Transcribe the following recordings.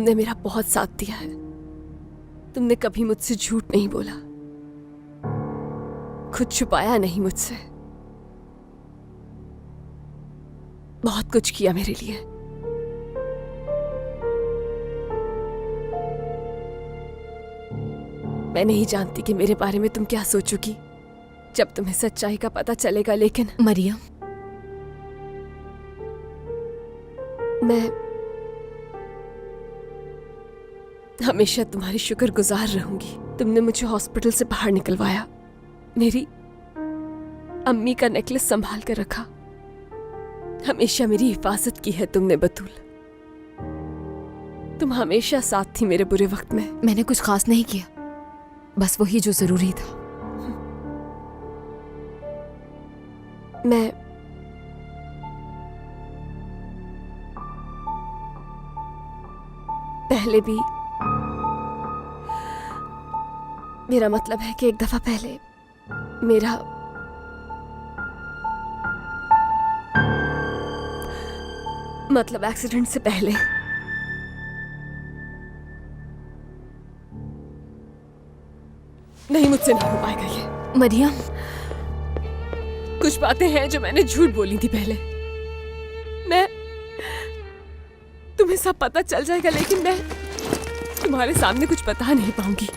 तुमने मेरा बहुत साथ दिया है। तुमने कभी मुझसे झूठ नहीं बोला, खुद छुपाया नहीं मुझसे। बहुत कुछ किया मेरे लिए। मैं नहीं जानती कि मेरे बारे में तुम क्या सोचोगी जब तुम्हें सच्चाई का पता चलेगा, लेकिन मरियम, मैं हमेशा तुम्हारी शुक्रगुजार रहूंगी। तुमने मुझे हॉस्पिटल से बाहर निकलवाया, मेरी अम्मी का नेकलेस संभाल कर रखा। हमेशा मेरी हिफाजत की है तुमने बतूल। तुम हमेशा साथ थी मेरे बुरे वक्त में। मैंने कुछ खास नहीं किया, बस वही जो जरूरी था। मैं पहले भी, मेरा मतलब है कि एक दफा पहले मेरा मतलब एक्सीडेंट से पहले नहीं, मुझसे नहीं हो पाएगा ये। मरियम, कुछ बातें हैं जो मैंने झूठ बोली थी पहले। मैं तुम्हें सब पता चल जाएगा, लेकिन मैं तुम्हारे सामने कुछ बता नहीं पाऊंगी।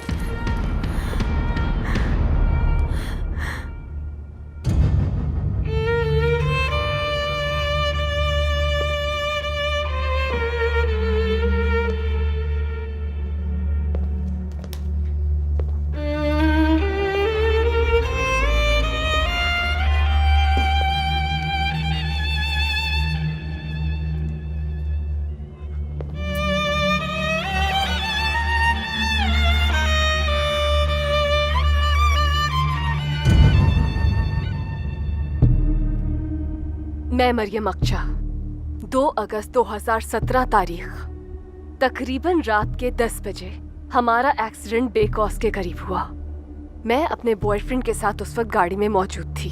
मैं मरियम अक्चा, 2 अगस्त 2017 तारीख, तकरीबन रात के 10 बजे हमारा एक्सीडेंट बेकॉस के करीब हुआ। मैं अपने बॉयफ्रेंड के साथ उस वक्त गाड़ी में मौजूद थी।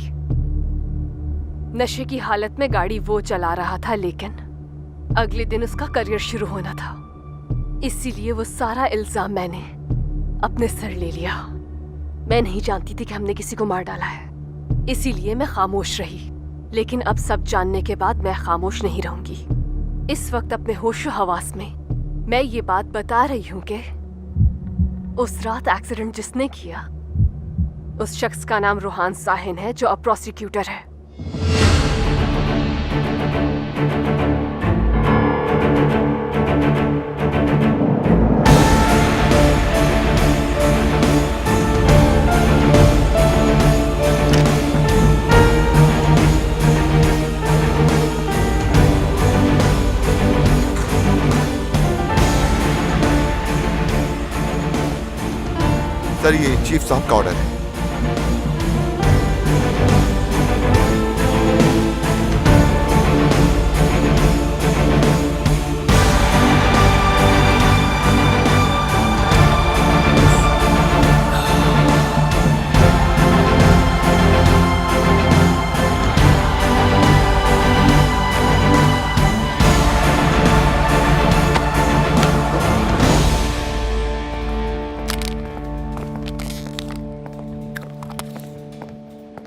नशे की हालत में गाड़ी वो चला रहा था, लेकिन अगले दिन उसका करियर शुरू होना था, इसीलिए वो सारा इल्जाम मैंने अपने सर ले लिया। मैं नहीं जानती थी कि हमने किसी को मार डाला है, इसीलिए मैं खामोश रही। लेकिन अब सब जानने के बाद मैं खामोश नहीं रहूंगी। इस वक्त अपने होशो हवास में मैं ये बात बता रही हूँ कि उस रात एक्सीडेंट जिसने किया, उस शख्स का नाम रोहान साहिन है, जो अब प्रोसिक्यूटर है। सर, ये चीफ साहब का ऑर्डर है।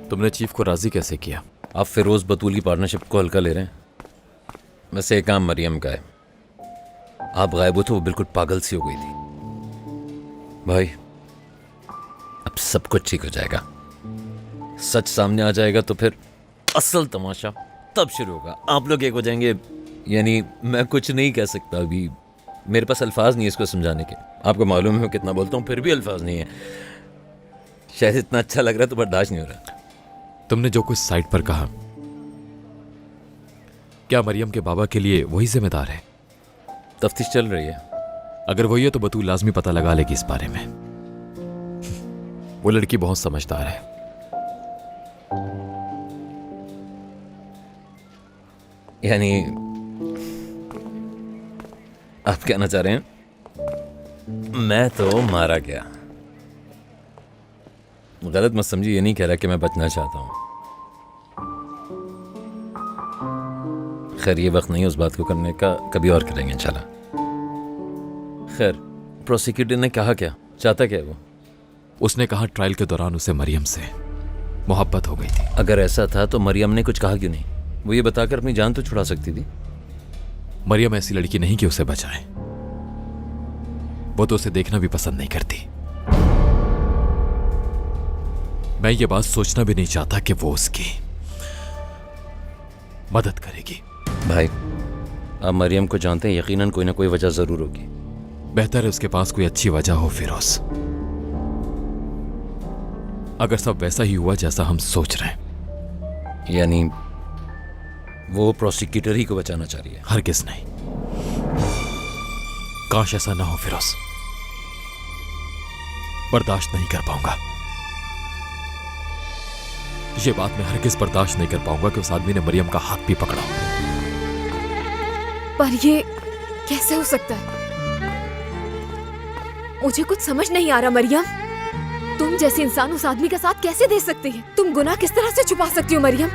तुमने चीफ को राजी कैसे किया? आप फिरोज बतूल की पार्टनरशिप को हल्का ले रहे हैं। वैसे एक काम मरियम का है, आप गायब हो तो वो बिल्कुल पागल सी हो गई थी। भाई, अब सब कुछ ठीक हो जाएगा। सच सामने आ जाएगा तो फिर असल तमाशा तब शुरू होगा। आप लोग एक हो जाएंगे। यानी मैं कुछ नहीं कह सकता अभी, मेरे पास अल्फाज नहीं है इसको समझाने के। आपको मालूम है मैं कितना बोलता हूँ, फिर भी अल्फाज नहीं है। शायद इतना अच्छा लग रहा है तो बर्दाश्त नहीं हो रहा। तुमने जो कुछ साइट पर कहा, क्या मरियम के बाबा के लिए वही जिम्मेदार है? तफ्तीश चल रही है। अगर वही है तो बतूल लाजमी पता लगा लेगी इस बारे में। वो लड़की बहुत समझदार है। यानी आप कहना चाह रहे हैं मैं तो मारा गया? गलत मत समझिए, ये नहीं कह रहा कि मैं बचना चाहता हूं। खैर, ये वक्त नहीं उस बात को करने का, कभी और करेंगे इंशाल्लाह। खैर, प्रोसिक्यूटर ने कहा क्या? चाहता क्या है वो? उसने कहा ट्रायल के दौरान उसे मरियम से मोहब्बत हो गई थी। अगर ऐसा था तो मरियम ने कुछ कहा क्यों नहीं? वो ये बताकर अपनी जान तो छुड़ा सकती थी। मरियम ऐसी लड़की नहीं कि उसे बचाए। वो तो उसे देखना भी पसंद नहीं करती। मैं ये बात सोचना भी नहीं चाहता कि वो उसकी मदद करेगी। भाई, आप मरियम को जानते हैं, यकीनन कोई ना कोई वजह जरूर होगी। बेहतर है उसके पास कोई अच्छी वजह हो फिरोज। अगर सब वैसा ही हुआ जैसा हम सोच रहे हैं, यानी वो प्रोसिक्यूटर ही को बचाना चाह रही है? हरगिज नहीं। काश ऐसा ना हो फिरोज। बर्दाश्त नहीं कर पाऊंगा। ये बात मैं हरगिज बर्दाश्त नहीं कर पाऊंगा कि उस आदमी ने मरियम का हाथ भी पकड़ा। पर ये कैसे हो सकता है? मुझे कुछ समझ नहीं आ रहा मरियम। तुम जैसे इंसान उस आदमी का साथ कैसे दे सकती है? तुम गुनाह किस तरह से छुपा सकती हो मरियम?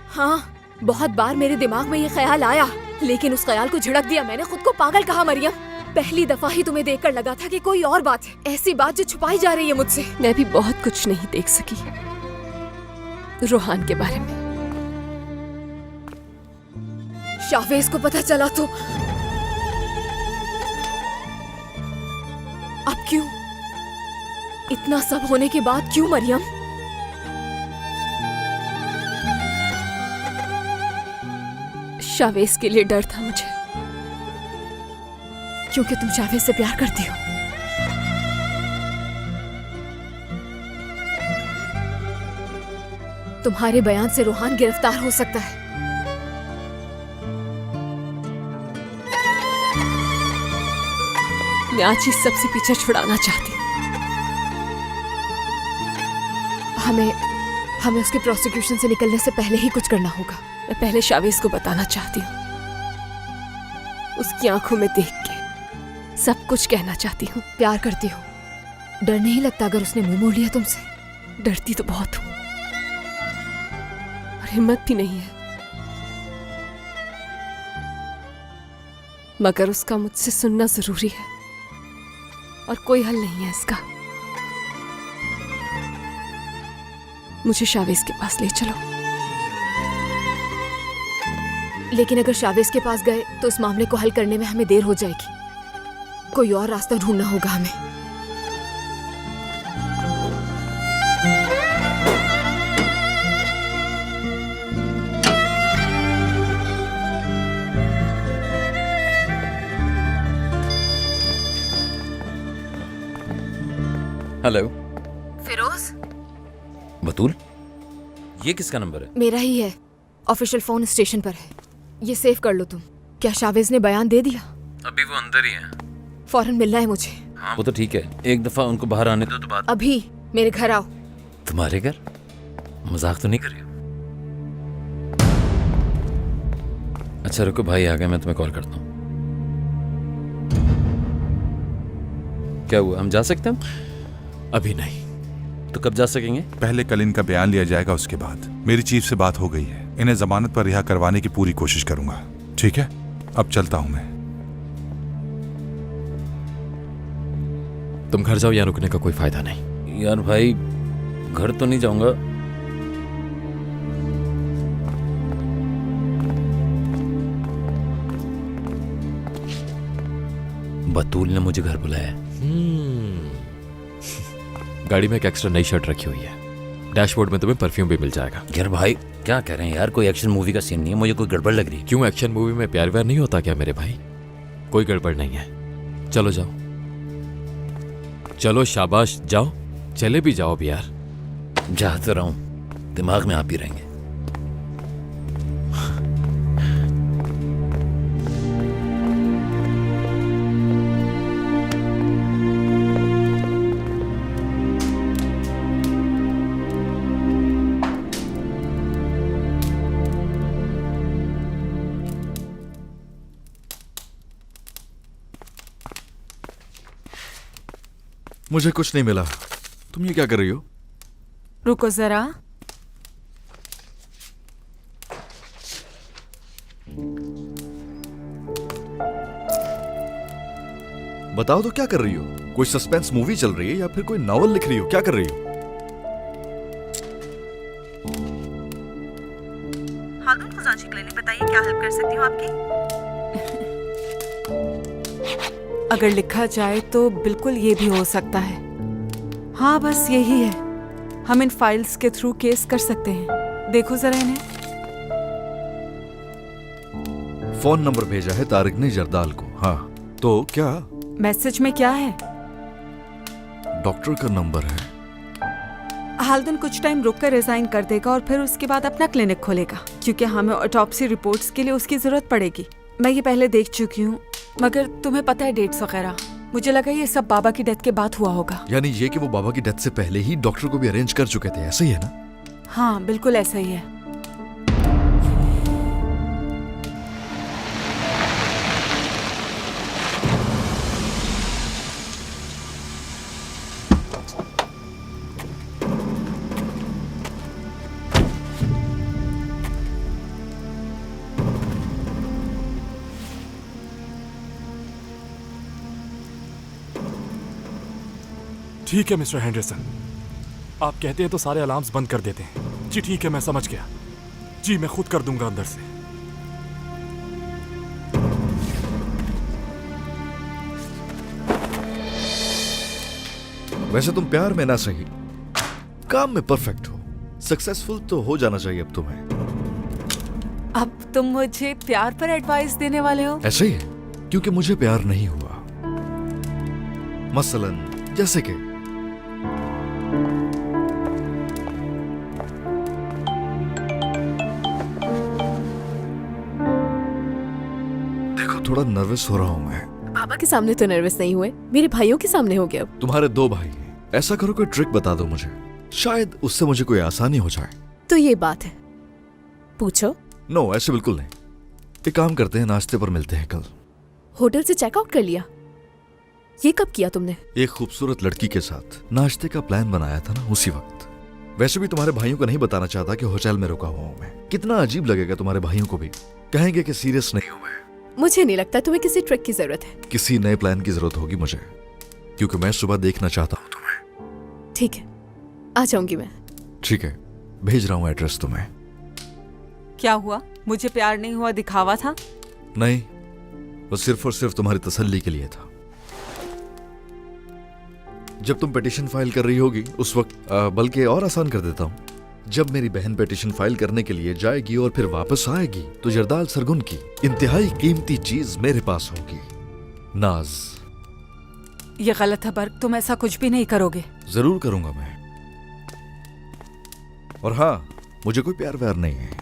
हाँ, बहुत बार मेरे दिमाग में ये ख्याल आया, लेकिन उस ख्याल को झिड़क दिया मैंने। खुद को पागल कहा मरियम। पहली दफा ही तुम्हें देखकर लगा था कि कोई और बात है, ऐसी बात जो छुपाई जा रही है मुझसे। मैं भी बहुत कुछ नहीं देख सकी रोहान के बारे में। शावेज को पता चला तो अब क्यों? इतना सब होने के बाद क्यों मरियम? शावेज के लिए डर था मुझे। क्योंकि तुम शावेज से प्यार करती हो। तुम्हारे बयान से रोहान गिरफ्तार हो सकता है। मैं आज इस सबसे पीछे छुड़ाना चाहती हूँ। हमें उसके प्रोसिक्यूशन से निकलने से पहले ही कुछ करना होगा। मैं पहले शावेज को बताना चाहती हूँ। उसकी आंखों में देख के सब कुछ कहना चाहती हूँ। प्यार करती हो, डर नहीं लगता अगर उसने मुंह मोड़ लिया तुमसे? डरती तो बहुत हूँ और हिम्मत भी नहीं है, मगर उसका मुझसे सुनना जरूरी है और कोई हल नहीं है इसका। मुझे शावेज के पास ले चलो। लेकिन अगर शावेज के पास गए तो इस मामले को हल करने में हमें देर हो जाएगी। कोई और रास्ता ढूंढना होगा हमें। हेलो फिरोज? बतूल, ये किसका नंबर है? मेरा ही है। ऑफिशियल फोन स्टेशन पर है, ये सेव कर लो तुम। क्या शावेज ने बयान दे दिया? अभी वो अंदर ही है। फौरन मिलना है मुझे। हाँ, वो तो ठीक है, एक दफा उनको बाहर आने दो तो बात। अभी मेरे घर आओ। तुम्हारे घर? मजाक तो नहीं कर रही हो? अच्छा रुको, भाई आ गए, मैं तुम्हें कॉल करता हूँ। क्या हुआ, हम जा सकते हैं? अभी नहीं। तो कब जा सकेंगे? पहले कल इनका बयान लिया जाएगा, उसके बाद। मेरी चीफ से बात हो गई है, इन्हें जमानत पर रिहा करवाने की पूरी कोशिश करूंगा। ठीक है, अब चलता हूं मैं। तुम घर जाओ, यहाँ रुकने का कोई फायदा नहीं। यार भाई, घर तो नहीं जाऊंगा। बतूल ने मुझे घर बुलाया है। गाड़ी में एक एक्स्ट्रा नई शर्ट रखी हुई है। डैशबोर्ड में तुम्हें परफ्यूम भी मिल जाएगा। यार भाई, क्या कह रहे हैं यार? कोई एक्शन मूवी का सीन नहीं है, मुझे कोई गड़बड़ लग रही है। क्यों, एक्शन मूवी में प्यार व्यार नहीं होता क्या मेरे भाई? कोई गड़बड़ नहीं है। चलो जाओ, चलो शाबाश, जाओ। चले भी जाओ भी यार। जा तो रहा हूं, दिमाग में आप ही रहेंगे। मुझे कुछ नहीं मिला। तुम ये क्या कर रही हो? रुको जरा। बताओ तो क्या कर रही हो? कोई सस्पेंस मूवी चल रही है या फिर कोई नॉवल लिख रही हो? क्या कर रही हो? हालगुन खजांची क्लिनिक, बताइए क्या हेल्प कर सकती हूँ आपकी? अगर लिखा जाए तो बिल्कुल ये भी हो सकता है। हाँ, बस यही है। हम इन फाइल्स के थ्रू केस कर सकते हैं। देखो जरा इन्हें। फोन नंबर भेजा है तारिक ने जरदाल को। हाँ, तो क्या? मैसेज में क्या है? डॉक्टर का नंबर है। हालदन कुछ टाइम रुक कर रिजाइन कर देगा और फिर उसके बाद अपना क्लिनिक खोलेगा, क्योंकि हमें ऑटोप्सी रिपोर्ट्स के लिए उसकी जरूरत पड़ेगी। मैं ये पहले देख चुकी हूँ, मगर तुम्हें पता है डेट्स वगैरह। मुझे लगा ये सब बाबा की डेथ के बाद हुआ होगा। यानी ये कि वो बाबा की डेथ से पहले ही डॉक्टर को भी अरेंज कर चुके थे, ऐसा ही है ना? हाँ, बिल्कुल ऐसा ही है। ठीक है मिस्टर हेंडरसन, आप कहते हैं तो सारे अलार्म्स बंद कर देते हैं। जी ठीक है, मैं समझ गया। जी मैं खुद कर दूंगा अंदर से। वैसे तुम प्यार में ना सही, काम में परफेक्ट हो। सक्सेसफुल तो हो जाना चाहिए अब तुम्हें। अब तुम मुझे प्यार पर एडवाइस देने वाले हो? ऐसे ही है, क्योंकि मुझे प्यार नहीं हुआ। मसलन जैसे कि देखो, थोड़ा नर्वस हो रहा हूं मैं। पापा के सामने तो नर्वस नहीं हुए, मेरे भाइयों के सामने हो गया। अब तुम्हारे 2 भाई हैं। ऐसा करो, कोई ट्रिक बता दो मुझे, शायद उससे मुझे कोई आसानी हो जाए। तो ये बात है, पूछो। नो, ऐसे बिल्कुल नहीं। एक काम करते हैं, नाश्ते पर मिलते हैं कल। होटल से चेकआउट कर लिया? ये कब किया तुमने? एक खूबसूरत लड़की के साथ नाश्ते का प्लान बनाया था ना, उसी वक्त। वैसे भी तुम्हारे भाइयों को नहीं बताना चाहता कि होटल में रुका हुआ हूं मैं। कितना अजीब लगेगा तुम्हारे भाइयों को भी, कहेंगे कि सीरियस नहीं हूं मैं। मुझे नहीं लगता तुम्हें किसी ट्रिक की जरूरत है। किसी नए प्लान की जरूरत होगी मुझे, क्योंकि मैं सुबह देखना चाहता हूं तुम्हें। ठीक है, आ जाऊंगी मैं। ठीक है, भेज रहा हूं एड्रेस तुम्हें। क्या हुआ? मुझे प्यार नहीं हुआ दिखावा था? नहीं, वो सिर्फ और सिर्फ तुम्हारी तसल्ली के लिए था। जब तुम पिटीशन फाइल कर रही होगी उस वक्त, बल्कि और आसान कर देता हूं, जब मेरी बहन पिटीशन फाइल करने के लिए जाएगी और फिर वापस आएगी तो जरदाल सरगुन की इंतहाई कीमती चीज मेरे पास होगी, नाज। ये गलत है बर्क, तुम ऐसा कुछ भी नहीं करोगे। जरूर करूंगा मैं। और हाँ, मुझे कोई प्यार व्यार नहीं है।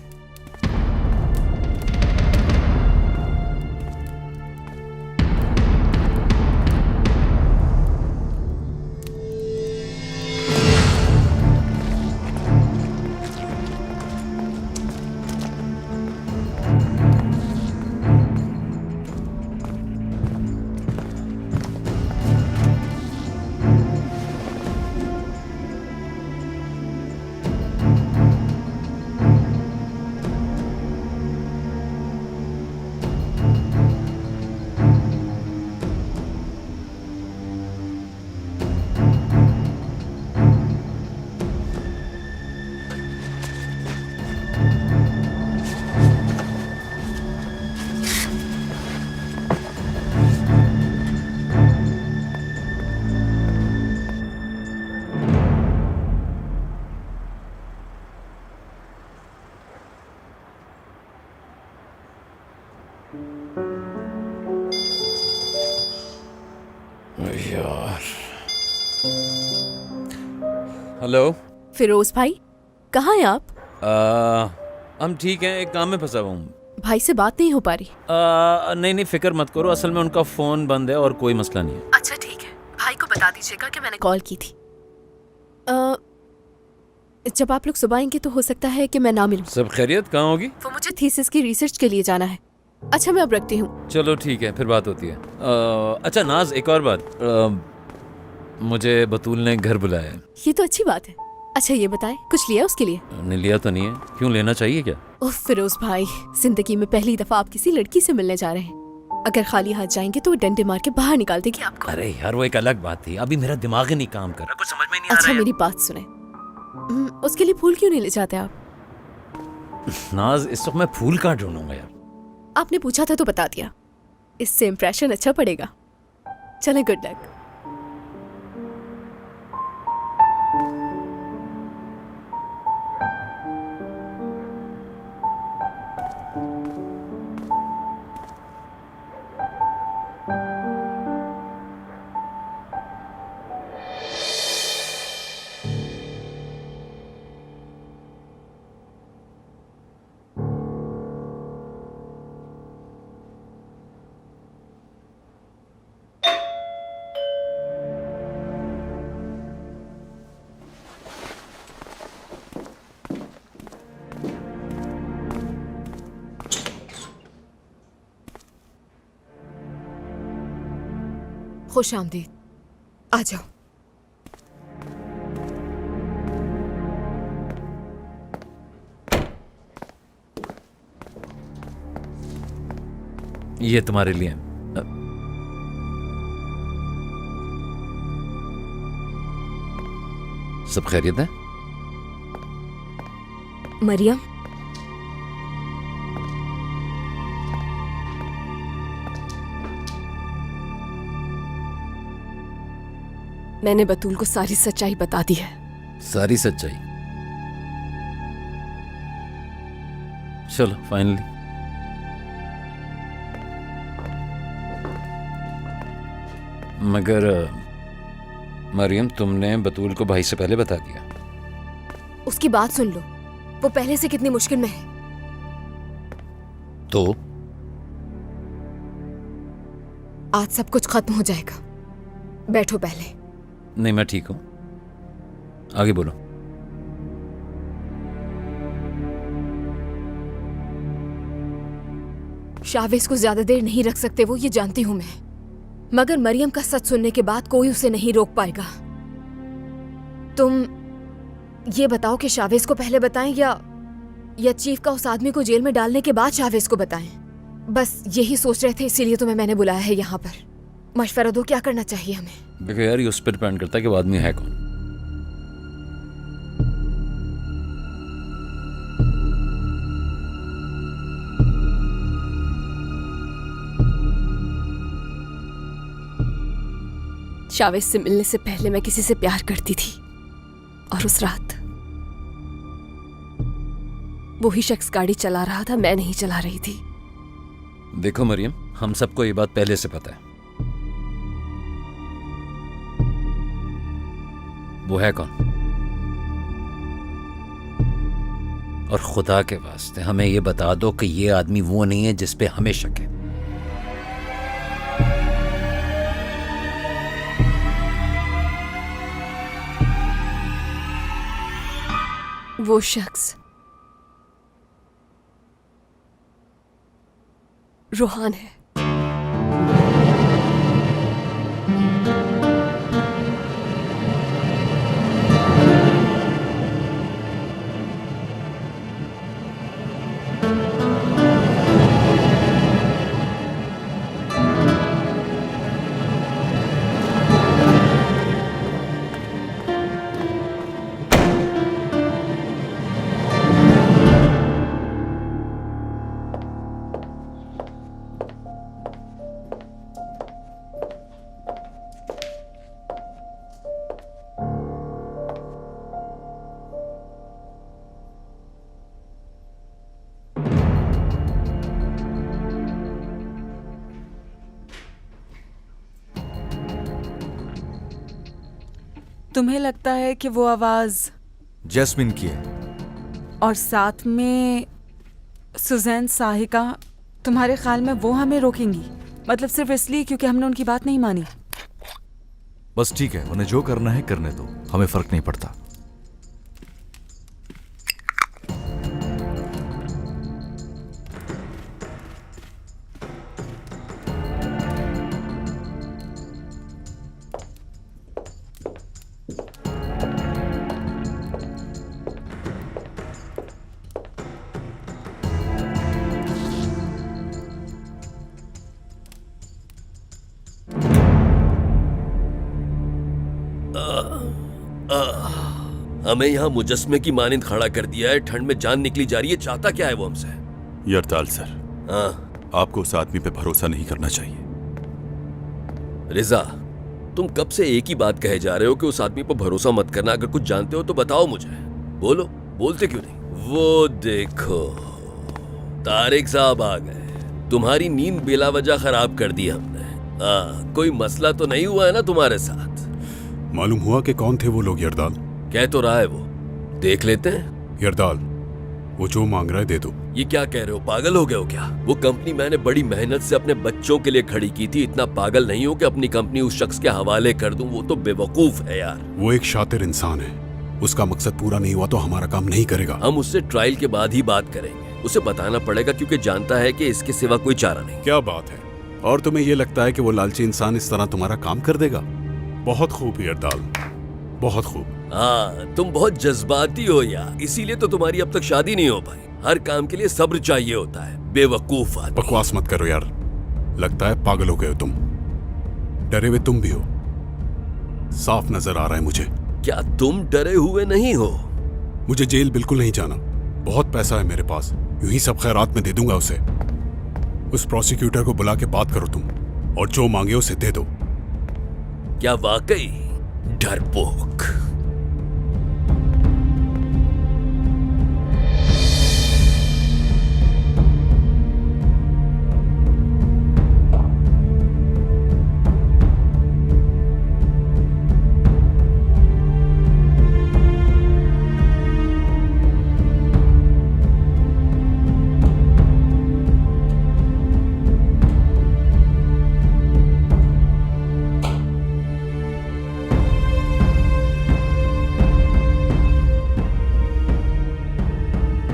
यार। हेलो फिरोज भाई, कहाँ हैं आप? हम ठीक हैं, एक काम में फंसा हुआ हूँ। भाई से बात नहीं हो पा रही? नहीं फिक्र मत करो, असल में उनका फोन बंद है और कोई मसला नहीं है। अच्छा ठीक है, भाई को बता दीजिएगा कि मैंने कॉल की थी। जब आप लोग सुबह आएंगे तो हो सकता है कि मैं ना मिलूं। सब खैरियत? कहाँ होगी? वो मुझे थीसिस की रिसर्च के लिए जाना है। अच्छा मैं अब रखती हूँ। चलो ठीक है, फिर बात होती है। अच्छा नाज, एक और बात, मुझे बतूल ने घर बुलाया है। ये तो अच्छी बात है। अच्छा ये बताएं, कुछ लिया उसके लिए? नहीं लिया तो नहीं है, क्यों लेना चाहिए क्या? ओह फिरोज भाई, जिंदगी में पहली दफा आप किसी लड़की से मिलने जा रहे हैं। अगर खाली हाथ जाएंगे तो वो डंडे मार के बाहर निकाल देगी आपको। अरे यार वो एक अलग बात थी, अभी मेरा दिमाग ही नहीं काम कर रहा, कुछ समझ में नहीं आ अच्छा रहा मेरी बात सुने, उसके लिए फूल क्यों नहीं ले जाते आप? है। नाज इस वक्त मैं फूल कहाँ ढूंढूंगा यार। आपने पूछा था तो बता दिया, इससे इम्प्रेशन अच्छा पड़ेगा। चले, गुड लक। खुश आमदीद, आ जाओ। ये तुम्हारे लिए सब खैरियत है? मरियम, मैंने बतूल को सारी सच्चाई बता दी है। सारी सच्चाई? चलो फाइनली। मगर मरियम तुमने बतूल को भाई से पहले बता दिया? उसकी बात सुन लो, वो पहले से कितनी मुश्किल में है। तो आज सब कुछ खत्म हो जाएगा, बैठो पहले। नहीं मैं ठीक हूं, आगे बोलो। शावेज को ज्यादा देर नहीं रख सकते वो, ये जानती हूं मैं, मगर मरियम का सच सुनने के बाद कोई उसे नहीं रोक पाएगा। तुम ये बताओ कि शावेज को पहले बताएं या चीफ का उस आदमी को जेल में डालने के बाद शावेज को बताएं? बस यही सोच रहे थे, इसीलिए तुम्हें मैंने बुलाया है यहाँ पर। मशवरा दो, क्या करना चाहिए हमें? देखो यार, ये उस पर डिपेंड करता है कि वो आदमी है कौन। शावेज से मिलने से पहले मैं किसी से प्यार करती थी, और उस रात वही शख्स गाड़ी चला रहा था, मैं नहीं चला रही थी। देखो मरियम, हम सबको ये बात पहले से पता है। वो है कौन? और खुदा के वास्ते हमें ये बता दो कि ये आदमी वो नहीं है जिस पे हमें शक है। वो शख्स रूहान है। तुम्हें लगता है कि वो आवाज जैस्मिन की है? और साथ में सुजैन साहिका, तुम्हारे ख्याल में वो हमें रोकेंगी? मतलब सिर्फ इसलिए क्योंकि हमने उनकी बात नहीं मानी? बस ठीक है, उन्हें जो करना है करने दो, हमें फर्क नहीं पड़ता। हमें यहाँ मुजस्मे की मानिंद खड़ा कर दिया है, ठंड में जान निकली जा रही है। चाहता क्या है वो हमसे? यरदाल सर, हाँ आपको उस आदमी पे भरोसा नहीं करना चाहिए। रिजा, तुम कब से एक ही बात कहे जा रहे हो कि उस आदमी पर भरोसा मत करना। अगर कुछ जानते हो तो बताओ मुझे। बोलो, बोलते क्यों नहीं? वो देखो, तारिक साहब आ गए। तुम्हारी नींद बेला वजह खराब कर दी हमने। कोई मसला तो नहीं हुआ है ना तुम्हारे साथ? मालूम हुआ कि कौन थे वो लोग यरदाल? कह तो रहा है वो, देख लेते हैं। यरदाल, वो जो मांग रहा है दे दो। ये क्या कह रहे हो? पागल हो गए हो क्या? वो कंपनी मैंने बड़ी मेहनत से अपने बच्चों के लिए खड़ी की थी। इतना पागल नहीं हो कि अपनी कंपनी उस शख्स के हवाले कर दूं। वो तो बेवकूफ है यार। वो एक शातिर इंसान है, उसका मकसद पूरा नहीं हुआ तो हमारा काम नहीं करेगा। हम उससे ट्रायल के बाद ही बात करेंगे। उसे बताना पड़ेगा क्योंकि जानता है कि इसके सिवा कोई चारा नहीं। क्या बात है? और तुम्हें ये लगता है कि वो लालची इंसान इस तरह तुम्हारा काम कर देगा? बहुत खूब यरदाल, बहुत खूब। हाँ, तुम बहुत जज्बाती हो यार, इसीलिए तो तुम्हारी अब तक शादी नहीं हो पाई। हर काम के लिए सब्र चाहिए होता है, बेवकूफ आदमी। बकवास मत करो यार, लगता है पागल हो गए हो तुम। डरे हुए तुम भी हो, साफ नजर आ रहा है मुझे। क्या तुम डरे हुए नहीं हो? मुझे जेल बिल्कुल नहीं जाना, बहुत पैसा है मेरे पास, यूं ही सब खैरात में दे दूंगा उसे। उस प्रोसिक्यूटर को बुला के बात करो तुम, और जो मांगे उसे दे दो। क्या वाकई डरपोक?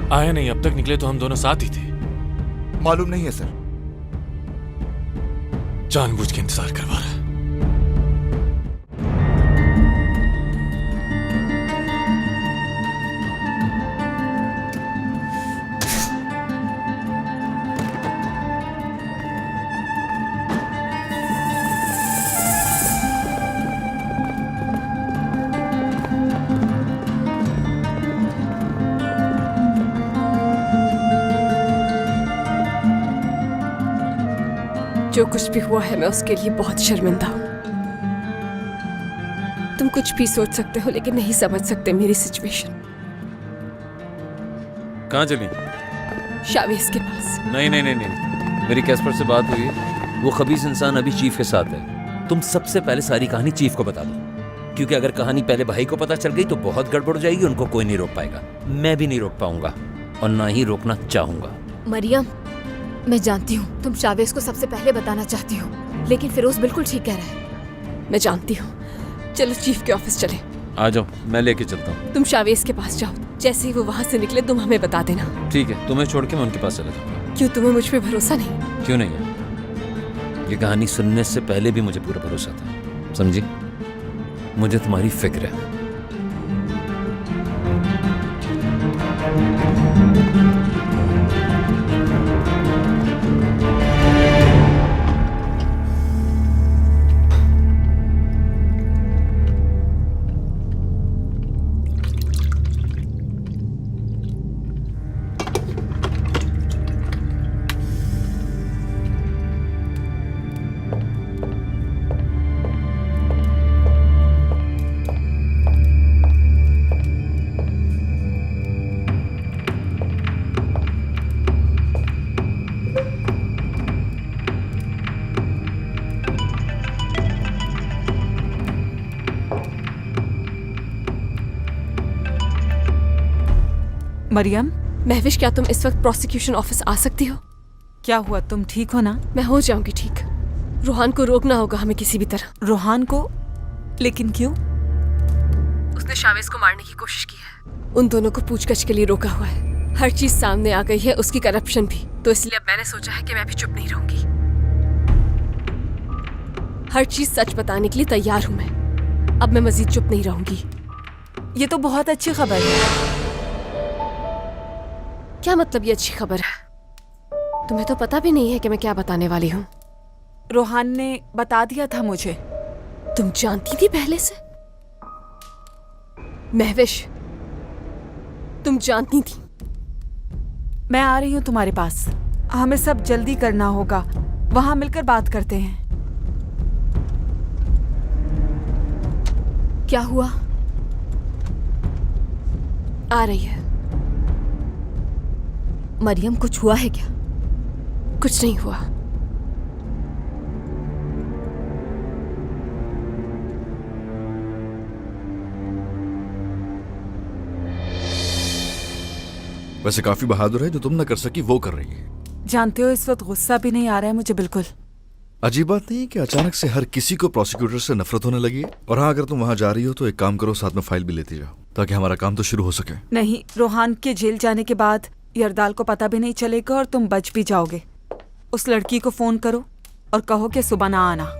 आया नहीं, अब तक निकले तो हम दोनों साथ ही थे। मालूम नहीं है सर। जानबूझ के इंतजार करवा रहा है। जो कुछ भी हुआ है मैं उसके लिए बहुत शर्मिंदा हूँ। तुम कुछ भी सोच सकते हो लेकिन नहीं समझ सकते मेरी सिचुएशन। कहाँ चली? शावेज के पास। नहीं नहीं नहीं नहीं, मेरी कैस्पर से बात हुई है। वो खबीस इंसान अभी चीफ के साथ है। तुम सबसे पहले सारी कहानी चीफ को बता दो, क्योंकि अगर कहानी पहले भाई को पता चल गई तो बहुत गड़बड़ हो जाएगी। उनको कोई नहीं रोक पाएगा, मैं भी नहीं रोक पाऊंगा और ना ही रोकना चाहूंगा। मरियम, मैं जानती हूँ तुम शावेज को सबसे पहले बताना चाहती हो, लेकिन फिरोज बिल्कुल ठीक कह रहा है। मैं जानती हूँ। चलो चीफ के ऑफिस चले। आ जाओ, मैं लेके चलता हूँ। तुम शावेज के पास जाओ, जैसे ही वो वहाँ से निकले तुम हमें बता देना। ठीक है, तुम्हें छोड़ के मैं उनके पास चला जाऊंगा। क्यों, तुम्हें मुझ पे भरोसा नहीं? क्यों नहीं है? ये कहानी सुनने से पहले भी मुझे पूरा भरोसा था, समझी? मुझे तुम्हारी फिक्र है। मरियम, महविश, क्या तुम इस वक्त प्रोसिक्यूशन ऑफिस आ सकती हो? क्या हुआ? तुम ठीक हो ना? मैं हो जाऊंगी ठीक। रूहान को रोकना होगा हमें किसी भी तरह। रूहान को? लेकिन क्यों? उसने शावेज को मारने की कोशिश की है। उन दोनों को पूछगछ के लिए रोका हुआ है। हर चीज सामने आ गई है, उसकी करप्शन भी। तो इसलिए अब मैंने सोचा है कि मैं भी चुप नहीं रहूंगी। हर चीज सच बताने के लिए तैयार हूं मैं। अब मैं मजीद चुप नहीं रहूंगी। ये तो बहुत अच्छी खबर है। क्या मतलब ये अच्छी खबर है? तुम्हें तो पता भी नहीं है कि मैं क्या बताने वाली हूँ। रूहान ने बता दिया था मुझे। तुम जानती थी पहले से? महविश, तुम जानती थी। मैं आ रही हूँ तुम्हारे पास। हमें सब जल्दी करना होगा, वहां मिलकर बात करते हैं। क्या हुआ? आ रही है। मरियम, कुछ हुआ है क्या? कुछ नहीं हुआ। वैसे काफी बहादुर है, जो तुम ना कर सकी वो कर रही है। जानते हो, इस वक्त गुस्सा भी नहीं आ रहा है मुझे बिल्कुल। अजीब बात नहीं है कि अचानक से हर किसी को प्रोसिक्यूटर से नफरत होने लगी है। और हाँ, अगर तुम वहां जा रही हो तो एक काम करो, साथ में फाइल भी लेती जाओ ताकि हमारा काम तो शुरू हो सके। नहीं, रोहान के जेल जाने के बाद यरदाल को पता भी नहीं चलेगा और तुम बच भी जाओगे। उस लड़की को फोन करो और कहो कि सुबह ना आना।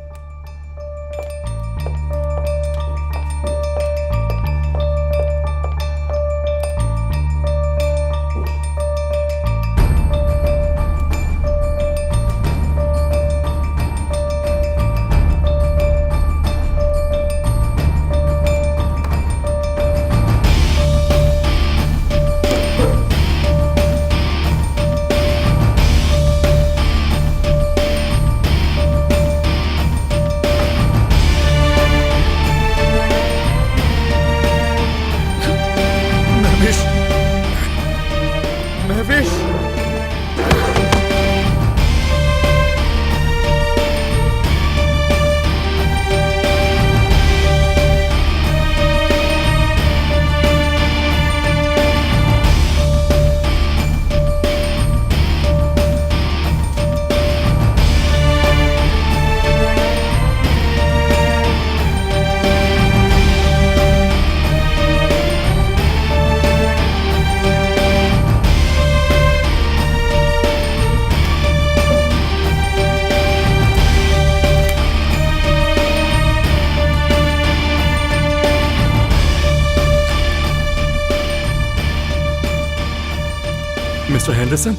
मिस्टर हेंडरसन,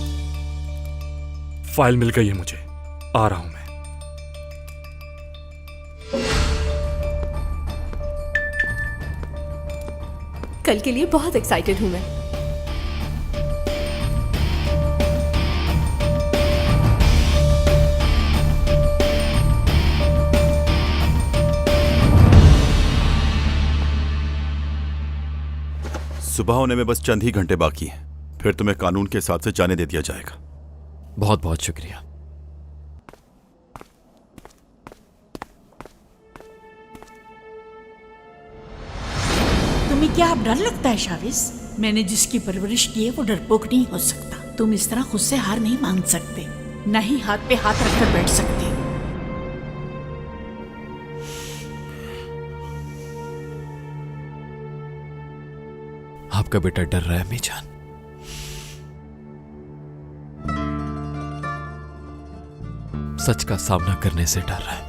फाइल मिल गई है मुझे। आ रहा हूं मैं। कल के लिए बहुत एक्साइटेड हूं मैं। सुबह होने में बस चंद ही घंटे बाकी हैं, फिर तुम्हें कानून के हिसाब से जाने दे दिया जाएगा। बहुत बहुत शुक्रिया। तुम्हें क्या अब डर लगता है शाविस? मैंने जिसकी परवरिश की है वो डरपोक नहीं हो सकता। तुम इस तरह खुद से हार नहीं मान सकते, न ही हाथ पे हाथ रखकर बैठ सकते। आपका बेटा डर रहा है अम्मी जान। सच का सामना करने से डर रहा है।